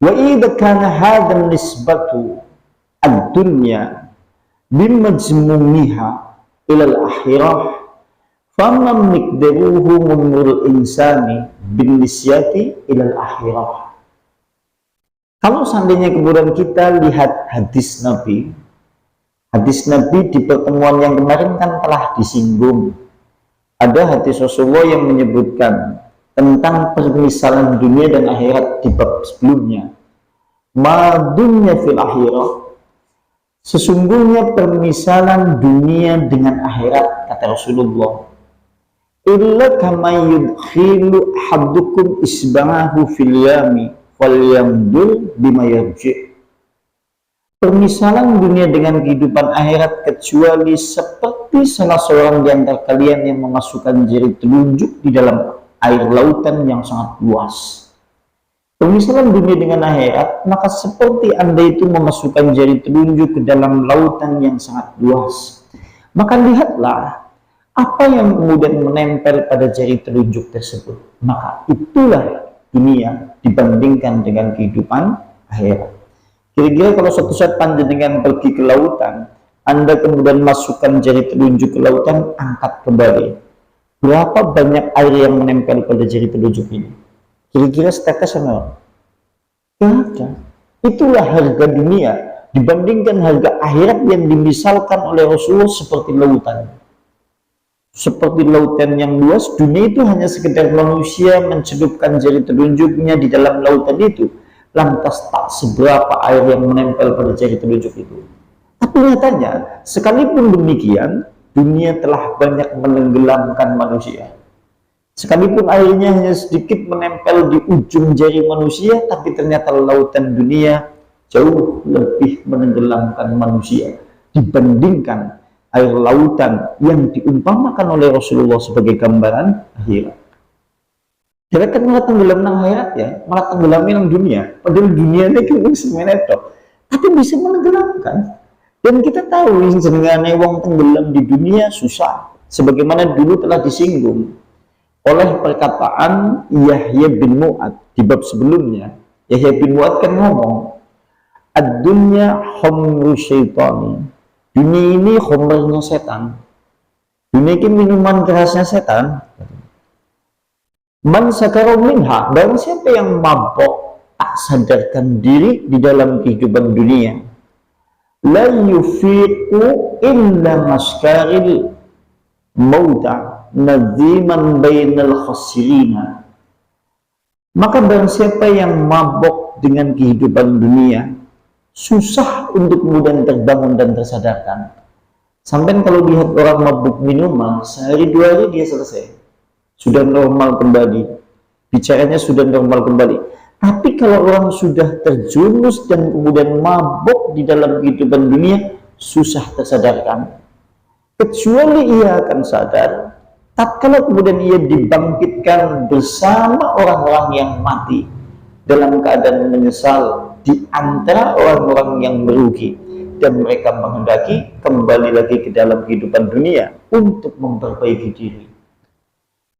Wa idza kana hadha nisbatu ad-dunya bimajmumiha ila al-akhirah faman miqdaruhu munurul insani bin nisyati ila al-akhirah. Kalau seandainya kemudian kita lihat hadis Nabi di pertemuan yang kemarin kan telah disinggung. Ada hadis Rasulullah yang menyebutkan tentang permisalan dunia dan akhirat di bab sebelumnya. Ma dunya fil akhirah, sesungguhnya permisalan dunia dengan akhirat, kata Rasulullah, illa kama yudkhilu haddukum isba'ahu fil yami falyamdul bima yarji'. Permisalan dunia dengan kehidupan akhirat kecuali seperti salah seorang di antara kalian yang memasukkan jari telunjuk di dalam air lautan yang sangat luas. Permisalan dunia dengan akhirat, maka seperti Anda itu memasukkan jari telunjuk ke dalam lautan yang sangat luas. Maka lihatlah apa yang kemudian menempel pada jari telunjuk tersebut. Maka itulah dunia dibandingkan dengan kehidupan akhirat. Kira-kira kalau suatu saat panjenengan pergi ke lautan, Anda kemudian masukkan jari telunjuk ke lautan, angkat kembali. Berapa banyak air yang menempel pada jari telunjuk ini? Kira-kira setetes sama? Tidak ada. Itulah harga dunia dibandingkan harga akhirat yang dimisalkan oleh Rasulullah seperti lautan. Seperti lautan yang luas, dunia itu hanya sekedar manusia mencelupkan jari telunjuknya di dalam lautan itu, lantas tak seberapa air yang menempel pada jari telunjuk itu. Tapi nyatanya, sekalipun demikian, dunia telah banyak menenggelamkan manusia. Sekalipun airnya hanya sedikit menempel di ujung jari manusia, tapi ternyata lautan dunia jauh lebih menenggelamkan manusia dibandingkan air lautan yang diumpamakan oleh Rasulullah sebagai gambaran akhirat. Jadi kan malah tenggelam nang akhirat ya, malah tenggelam nang dunia. Padahal dunia ini kan semuanya itu, tapi bisa menenggelamkan. Dan kita tahu jenengane wong tenggelam di dunia susah. Sebagaimana dulu telah disinggung oleh perkataan Yahya bin Mu'ad di bab sebelumnya. Yahya bin Mu'ad kan ngomong, ad-dunya khamru syaitani. Dunia ini khamrnya setan. Dunia ini minuman kerasnya setan. Man sakara minha, barang siapa yang mabok tak sadarkan diri di dalam kehidupan dunia, la yufiqu illa maskaril mauta naziman bainal khasirina. Maka barang siapa yang mabok dengan kehidupan dunia, susah untuk kemudian terbangun dan tersadarkan. Sampai kalau lihat orang mabuk minuman, sehari dua hari dia selesai, sudah normal kembali, bicaranya sudah normal kembali. Tapi kalau orang sudah terjumus dan kemudian mabuk di dalam kehidupan dunia, susah tersadarkan. Kecuali ia akan sadar tatkala kemudian ia dibangkitkan bersama orang-orang yang mati dalam keadaan menyesal di antara orang-orang yang merugi, dan mereka menghendaki kembali lagi ke dalam kehidupan dunia untuk memperbaiki diri.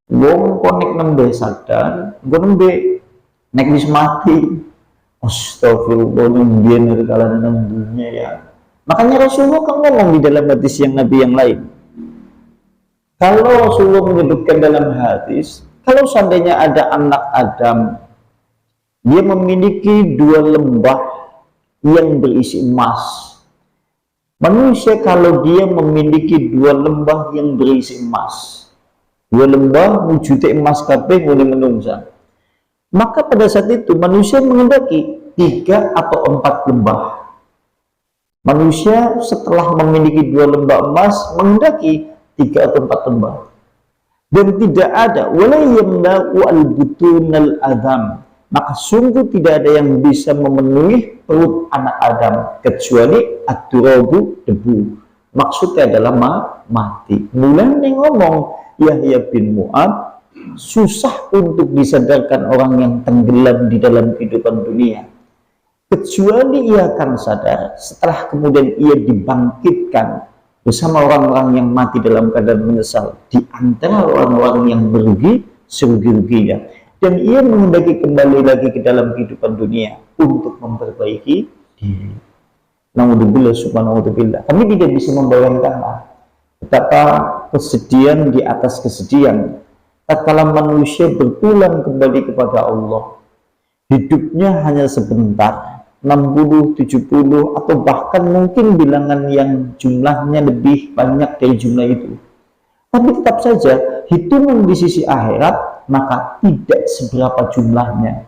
Wong konek nembe sadar, gue nembe nek wis mati. Astagfirullah, nembe dari kalangan dunia ya. Makanya Rasulullah kan ngomong di dalam hadis yang Nabi yang lain. Kalau Rasulullah menyebutkan dalam hadis, kalau seandainya ada anak Adam, dia memiliki dua lembah yang berisi emas. Manusia kalau dia memiliki dua lembah yang berisi emas, dua lembah wujudnya emas kabeh mulai menungsa, maka pada saat itu manusia menghendaki 3 atau 4 lembah. Manusia setelah memiliki dua lembah emas menghendaki 3 atau 4 lembah, dan tidak ada wala yamla'u al-butunal adam, maka sungguh tidak ada yang bisa memenuhi perut anak Adam kecuali at-turabu, debu. Maksudnya adalah mati. Mulanya ngomong Yahya bin Mu'ad, susah untuk disadarkan orang yang tenggelam di dalam kehidupan dunia, kecuali ia akan sadar setelah kemudian ia dibangkitkan bersama orang-orang yang mati dalam keadaan menyesal di antara orang-orang yang merugi serugi-ruginya. dan ia menghendaki kembali lagi ke dalam kehidupan dunia untuk memperbaiki diri. Naudzubillah, subhanallah. Kami tidak bisa membayangkan betapa kesedihan di atas kesedihan tatkala manusia berpulang kembali kepada Allah. Hidupnya hanya sebentar, 60, 70, atau bahkan mungkin bilangan yang jumlahnya lebih banyak dari jumlah itu. Tapi tetap saja, hitungan di sisi akhirat, maka tidak seberapa jumlahnya.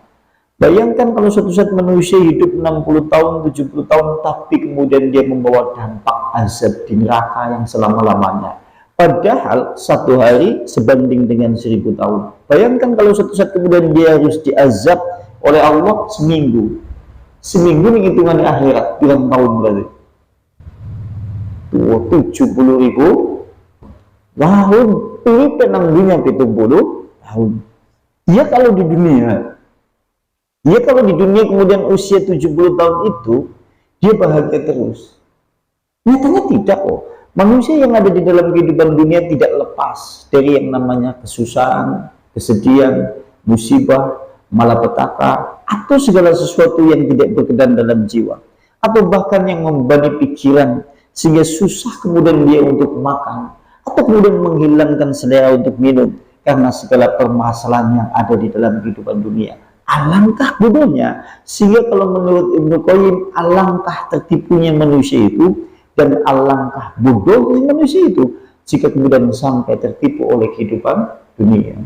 Bayangkan kalau suatu saat manusia hidup 60 tahun, 70 tahun, tapi kemudian dia membawa dampak azab di neraka yang selama-lamanya. Padahal satu hari sebanding dengan 1000 tahun. Bayangkan kalau suatu saat kemudian dia harus diazab oleh Allah seminggu. Seminggu ini hitungan di akhirat, bilang tahun berarti 70.000 tahun. Ini penanggunya 70 tahun. Dia kalau di dunia kemudian usia 70 tahun itu dia bahagia terus. Nyatanya tidak kok. Manusia yang ada di dalam kehidupan dunia tidak lepas dari yang namanya kesusahan, kesedihan, musibah, malapetaka, atau segala sesuatu yang tidak berkenan dalam jiwa, atau bahkan yang membebani pikiran sehingga susah kemudian dia untuk makan, atau kemudian menghilangkan selera untuk minum karena segala permasalahan yang ada di dalam kehidupan dunia. Alangkah bodohnya, sehingga kalau menurut Ibnu Qayyim, alangkah tertipunya manusia itu dan alangkah bodohnya manusia itu jika kemudian sampai tertipu oleh kehidupan dunia.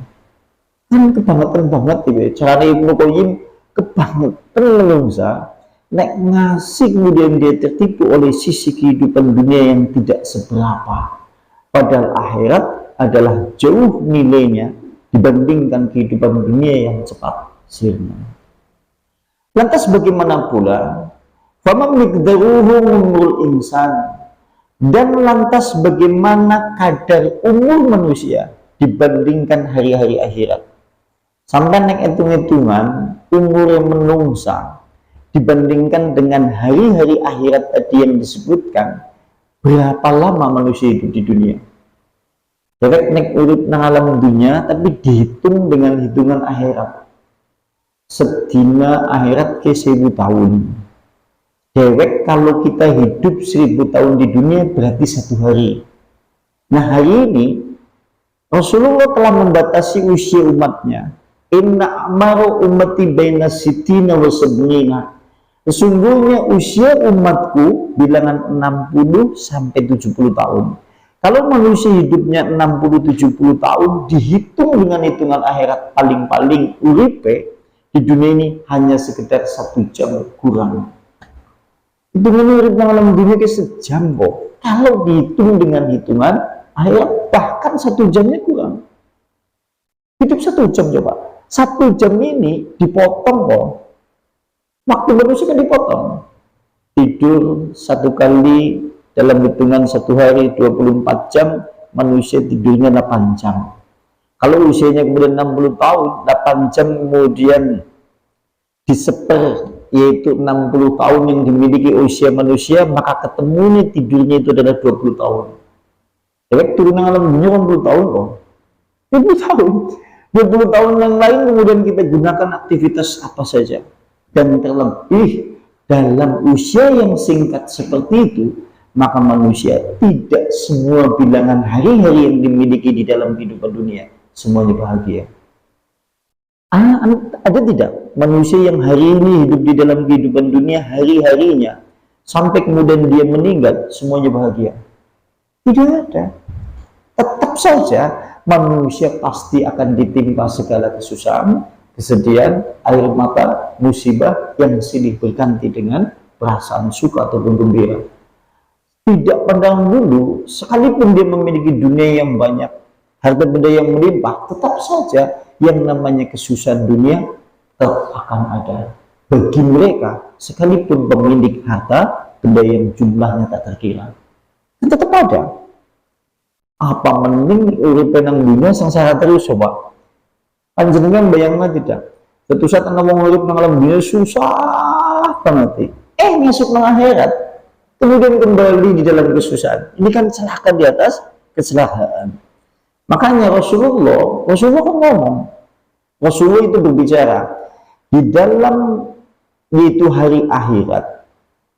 Kan kebangetan banget gitu ya. Cara Ibnu Qayyim kebangetan menungsa nek ngasih kemudian dia tertipu oleh sisi kehidupan dunia yang tidak seberapa. Padahal akhirat adalah jauh nilainya dibandingkan kehidupan dunia yang cepat sirna. Lantas bagaimana pula faman miqdaruhu umrul insan, dan lantas bagaimana kadar umur manusia dibandingkan hari-hari akhirat? Sampai nek hitung-hitungan umur yang menungsa dibandingkan dengan hari-hari akhirat tadi yang disebutkan, berapa lama manusia hidup di dunia? Dewek nek urip nang alam dunia tapi dihitung dengan hitungan akhirat. Sedina akhirat ke 1000 tahun. Dewek kalau kita hidup 1000 tahun di dunia berarti 1 hari. Nah hari ini Rasulullah telah membatasi usia umatnya. Inna amaru ummati baina sitina wa sab'ina. Sesungguhnya usia umatku bilangan 60 sampai 70 tahun. Kalau manusia hidupnya 60-70 tahun dihitung dengan hitungan akhirat paling-paling uripe di dunia ini hanya sekitar 1 jam kurang. Hitungan urip nang alam dunia ke sejam kok. Kalau dihitung dengan hitungan akhirat bahkan 1 jamnya kurang. Hidup 1 jam coba. 1 jam ini dipotong kok. Waktu manusia kan dipotong. Tidur 1 kali dalam hitungan 1 hari 24 jam, manusia tidurnya 8 jam. Kalau usianya kemudian 60 tahun, 8 jam kemudian diseper, yaitu 60 tahun yang dimiliki usia manusia, maka ketemunya tidurnya itu adalah 20 tahun. Jadi turun alam dunia 20 tahun kok. 20 tahun. 20 tahun yang lain kemudian kita gunakan aktivitas apa saja. Dan terlebih dalam usia yang singkat seperti itu, maka manusia tidak semua bilangan hari-hari yang dimiliki di dalam kehidupan dunia semuanya bahagia. Ada tidak manusia yang hari ini hidup di dalam kehidupan dunia hari-harinya sampai kemudian dia meninggal semuanya bahagia? Tidak ada. Tetap saja manusia pasti akan ditimpa segala kesusahan, kesedihan, air mata, musibah yang silih berganti dengan perasaan suka ataupun gembira. Tidak pandang bulu, sekalipun dia memiliki dunia yang banyak, harta benda yang melimpah, tetap saja yang namanya kesusahan dunia tetap akan ada bagi mereka, sekalipun pemilik harta benda yang jumlahnya tak terkira, tetap ada. Apa mending urip nang dunia sengsara terus coba? Panjenengan bayangna tidak? Suatu saat ana wong urip nang alam dunia susah banget. Masuk nang akhirat kemudian kembali di dalam kesusahan. Ini kan celaka di atas kecelakaan. Makanya Rasulullah kan ngomong, Rasulullah itu berbicara di dalam yaitu hari akhirat,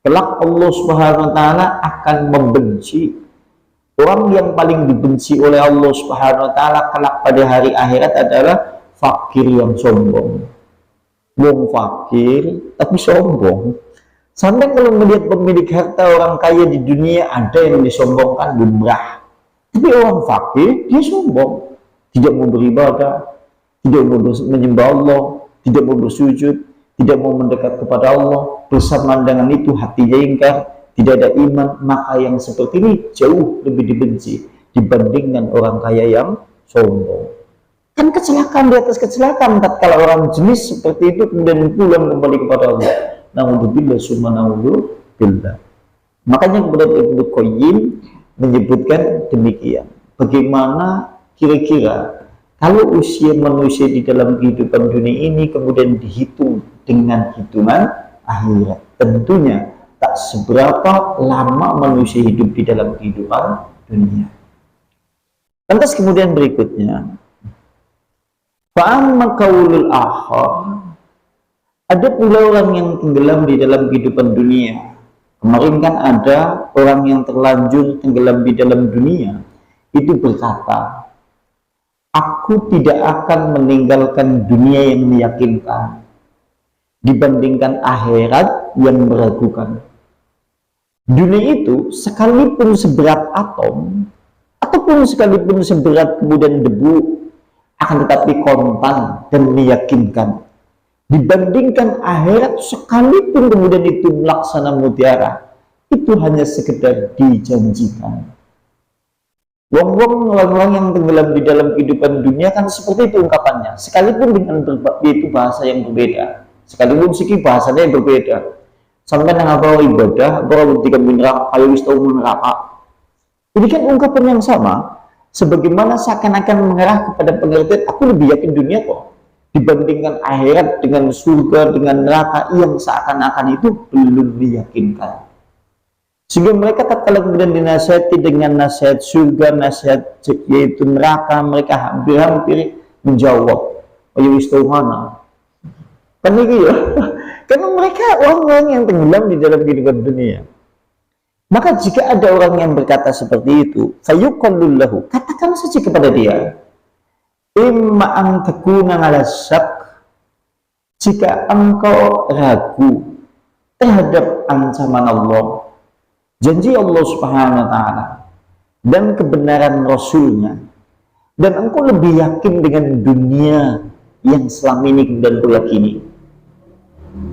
kelak Allah Subhanahu wa taala akan membenci orang yang paling dibenci oleh Allah Subhanahu wa taala kelak pada hari akhirat adalah fakir yang sombong. Wong fakir tapi sombong. Sampai kalau melihat pemilik harta orang kaya di dunia ada yang disombongkan lumrah. Tapi orang fakir dia sombong, tidak mau beribadah, tidak mau menyembah Allah, tidak mau bersujud, tidak mau mendekat kepada Allah. Bersamaan dengan itu hatinya ingkar, tidak ada iman. Maka yang seperti ini jauh lebih dibenci dibandingkan orang kaya yang sombong. Kan kecelakaan di atas kecelakaan tatkala orang jenis seperti itu kemudian pulang kembali kepada Allah. Naudzubillah summa naudzubillah. Makanya kemudian Ibnu Qayyim menyebutkan demikian. Bagaimana kira-kira kalau usia manusia di dalam kehidupan dunia ini kemudian dihitung dengan hitungan akhirat, tentunya tak seberapa lama manusia hidup di dalam kehidupan dunia. Lantas kemudian berikutnya, fa'amma qaulul akhar, ada pula orang yang tenggelam di dalam kehidupan dunia. Kemarin kan ada orang yang terlanjur tenggelam di dalam dunia, itu berkata, aku tidak akan meninggalkan dunia yang meyakinkan dibandingkan akhirat yang meragukan. Dunia itu sekalipun seberat atom, ataupun sekalipun seberat kemudian debu, akan tetapi kontan dan meyakinkan. Dibandingkan akhirat sekalipun kemudian itu melaksana mutiara, itu hanya sekedar dijanjikan. Orang-orang yang tenggelam di dalam kehidupan dunia kan seperti itu ungkapannya, sekalipun dengan itu bahasa yang berbeda, sekalipun segi bahasanya yang berbeda. Sampai dengan apa ibadah, bahwa ketika neraka, ayo wis tau neraka. Ini kan ungkapan yang sama, sebagaimana seakan-akan mengarah kepada pengertian aku lebih yakin dunia kok dibandingkan akhirat dengan surga, dengan neraka yang seakan-akan itu belum meyakinkan. Sehingga mereka tatkala kemudian dinasihati dengan nasihat surga, nasihat yaitu neraka, mereka hampir-hampir menjawab, ayo wis tau mana. Kan ini ya, karena mereka orang-orang yang tenggelam di dalam kehidupan dunia. Maka jika ada orang yang berkata seperti itu, fayuqallul lahu, katakan saja kepada dia, imma an takuna ala syak, jika engkau ragu terhadap ancaman Allah, janji Allah Subhanahu wa taala dan kebenaran Rasulnya, dan engkau lebih yakin dengan dunia yang selama ini kemudian kau yakini.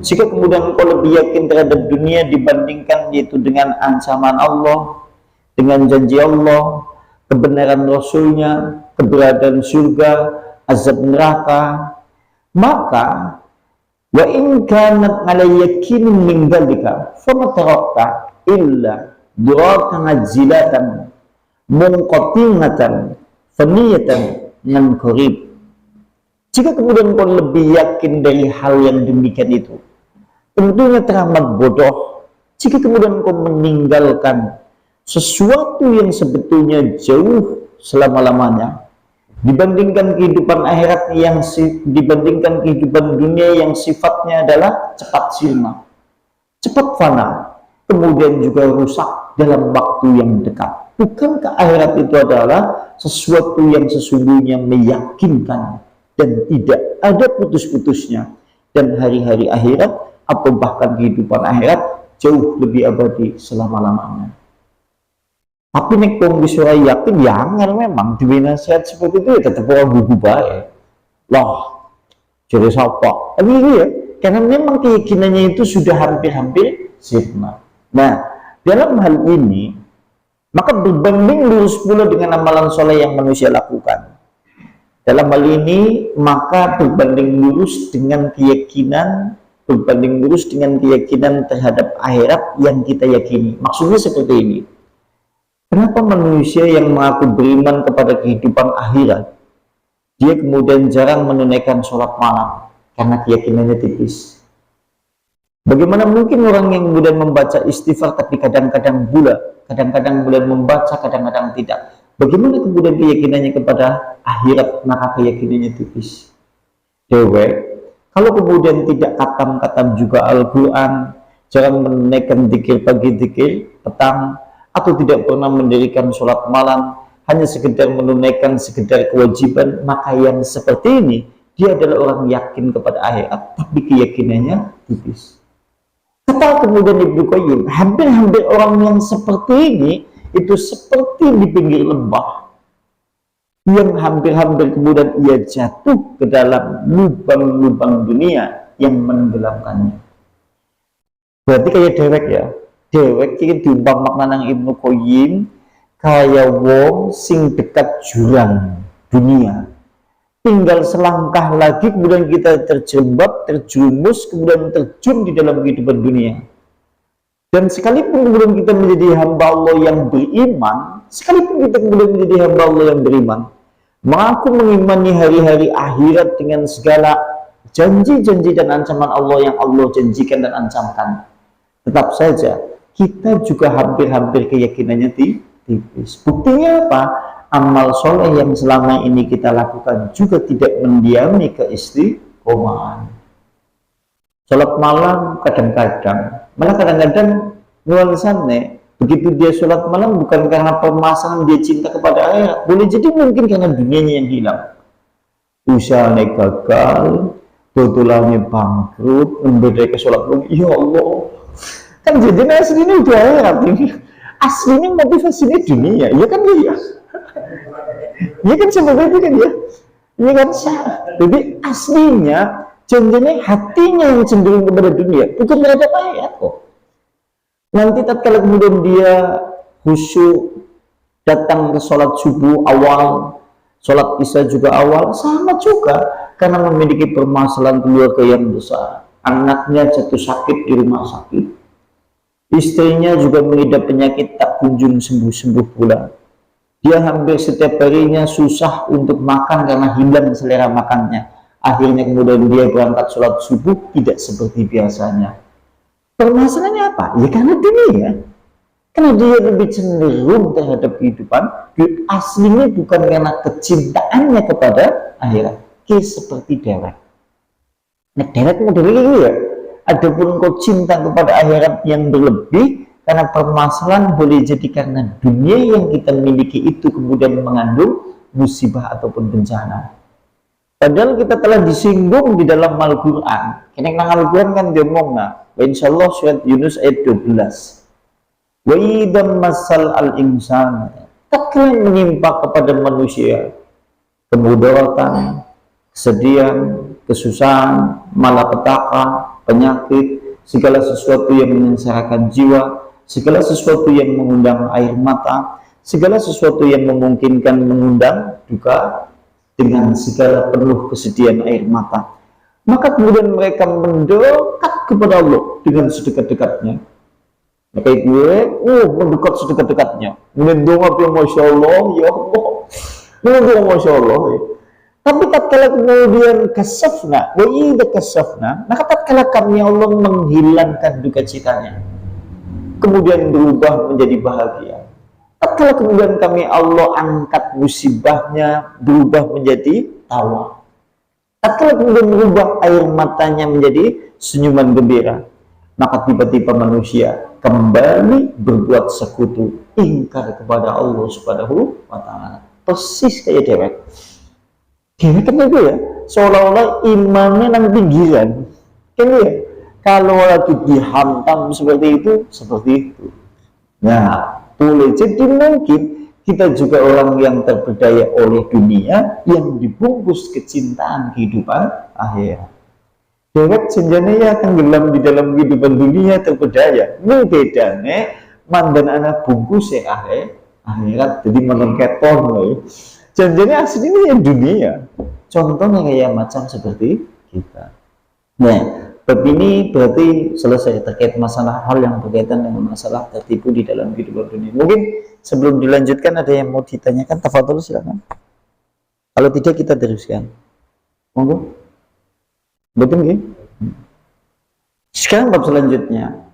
Jika kemudian engkau lebih yakin terhadap dunia dibandingkan yaitu dengan ancaman Allah, dengan janji Allah, kebenaran Rasulnya, keberadaan surga, azab neraka, maka wa in kanat ala yakinin min dzalika fama tarakta illa duratan ajilatan munqatimatan faniyatan min qarib. Jika kemudian kau lebih yakin dari hal yang demikian itu, tentunya teramat bodoh jika kemudian kau meninggalkan sesuatu yang sebetulnya jauh selama-lamanya dibandingkan kehidupan akhirat yang dibandingkan kehidupan dunia yang sifatnya adalah cepat sirna, cepat fana, kemudian juga rusak dalam waktu yang dekat. Bukankah akhirat itu adalah sesuatu yang sesungguhnya meyakinkan dan tidak ada putus-putusnya, dan hari-hari akhirat atau bahkan kehidupan akhirat jauh lebih abadi selama-lamanya. Tapi nek wong wis ora yakin ya angel memang duwe nasihat seperti itu ya tetep ora gugu bae. Loh, jadi sapa? Tapi ini ya, karena memang keyakinannya itu sudah hampir-hampir sirna. Nah, dalam hal ini maka berbanding lurus pula dengan amalan soleh yang manusia lakukan. Dalam hal ini maka berbanding lurus dengan keyakinan, berbanding lurus dengan keyakinan terhadap akhirat yang kita yakini. Maksudnya seperti ini. Kenapa manusia yang mengaku beriman kepada kehidupan akhirat, dia kemudian jarang menunaikan sholat malam karena keyakinannya tipis? Bagaimana mungkin orang yang kemudian membaca istighfar tapi kadang-kadang bulat, kadang-kadang kemudian membaca, kadang-kadang tidak? Bagaimana kemudian keyakinannya kepada akhirat, maka keyakinannya tipis? dewek, kalau kemudian tidak katam-katam juga Al-Quran, jangan menunaikan zikir pagi, zikir petang, atau tidak pernah mendirikan sholat malam, hanya sekedar menunaikan sekedar kewajiban, maka yang seperti ini, dia adalah orang yakin kepada akhirat, tapi keyakinannya tipis. Kata kemudian Ibnu Qayyim, hampir-hampir orang yang seperti ini, itu seperti di pinggir lembah, yang hampir-hampir kemudian ia jatuh ke dalam lubang-lubang dunia yang menenggelamkannya. Berarti kayak dewek ya, dewek ini diumpam makna nang Ibnu Qayyim kayak wong sing dekat jurang dunia, tinggal selangkah lagi kemudian kita terjebak, terjerumus, kemudian terjun di dalam kehidupan dunia. Dan sekalipun kemudian kita menjadi hamba Allah yang beriman, sekalipun kita kemudian menjadi hamba Allah yang beriman, mengaku mengimani hari-hari akhirat dengan segala janji-janji dan ancaman Allah yang Allah janjikan dan ancamkan, tetap saja kita juga hampir-hampir keyakinannya tipis. Buktinya apa? Amal soleh yang selama ini kita lakukan juga tidak mendiami keistiqomahan. Sholat malam kadang-kadang, malah kadang-kadang nuansanya begitu dia sholat malam bukan karena permasalahan dia cinta kepada akhirat, boleh jadi mungkin karena dunianya yang hilang, usahanya gagal, totalnya bangkrut, membedai ke sholat malam. Ya Allah, kan jadi aslinya udah akhirat ini, aslinya motivasinya dunia, ya kan ya, ya kan seperti itu kan ya, ya kan sah. Jadi aslinya janjinya hatinya yang cenderung kepada dunia, bukan terhadap akhirat kok. Nanti tatkala kemudian dia khusyuk datang ke sholat subuh awal, sholat isya juga awal, sama juga karena memiliki permasalahan keluarga yang besar, anaknya jatuh sakit di rumah sakit, istrinya juga mengidap penyakit tak kunjung sembuh-sembuh pula, dia hampir setiap harinya susah untuk makan karena hilang selera makannya, akhirnya kemudian dia berangkat sholat subuh tidak seperti biasanya. Permasalahannya apa? Ya karena dunia, karena dia lebih cenderung terhadap kehidupan. Aslinya bukan karena kecintaannya kepada akhirat. Seperti dewek. Nah, dewek modelnya gitu ya. Adapun kau cinta kepada akhirat yang berlebih, karena permasalahan boleh jadi karena dunia yang kita miliki itu kemudian mengandung musibah ataupun bencana. Padahal kita telah disinggung di dalam Al-Quran. Kini Al-Quran kan diomong, insyaallah surat Yunus ayat 12. Wa idam masal al-insan, tatkala menimpa kepada manusia kemudaratan, kesedihan, kesusahan, malapetaka, penyakit, segala sesuatu yang menyengsarakan jiwa, segala sesuatu yang mengundang air mata, segala sesuatu yang memungkinkan mengundang duka, dengan segala penuh kesedihan air mata, maka kemudian mereka mendekat kepada Allah dengan sedekat-dekatnya. Maka gue, mendekat sedekat-dekatnya, kemudian doa Masya Allah, ya Allah, doa Masya Allah. Tapi tatkala kemudian kasafna, wa idza kasafna, maka tatkala kami Allah menghilangkan duka citanya, kemudian berubah menjadi bahagia. Tatkala kemudian kami Allah angkat musibahnya, berubah menjadi tawa. Tatkala kemudian berubah air matanya menjadi senyuman gembira, maka tiba-tiba manusia kembali berbuat sekutu, ingkar kepada Allah Subhanahu wa Ta'ala. Persis kayak dewek. Dewek kan itu ya, seolah-olah imannya nang pinggiran. Kan ya, kalau lagi dihantam seperti itu, seperti itu. Nah, boleh jadi mungkin kita juga orang yang terpedaya oleh dunia yang dibungkus kecintaan kehidupan akhirat. Dewek senjanya ya tenggelam di dalam kehidupan dunia terpedaya. Ini bedanya mandan anak bungkus ya akhirat jadi malam keton loh. Janjanya aslinya ya dunia. Contohnya kayak macam seperti kita. Nah, bab ini berarti selesai terkait masalah hal yang berkaitan dengan masalah tertipu di dalam kehidupan dunia. Mungkin sebelum dilanjutkan ada yang mau ditanyakan, tafadhol silakan. Kalau tidak kita teruskan. Monggo. Betul nggih? Sekarang bab selanjutnya.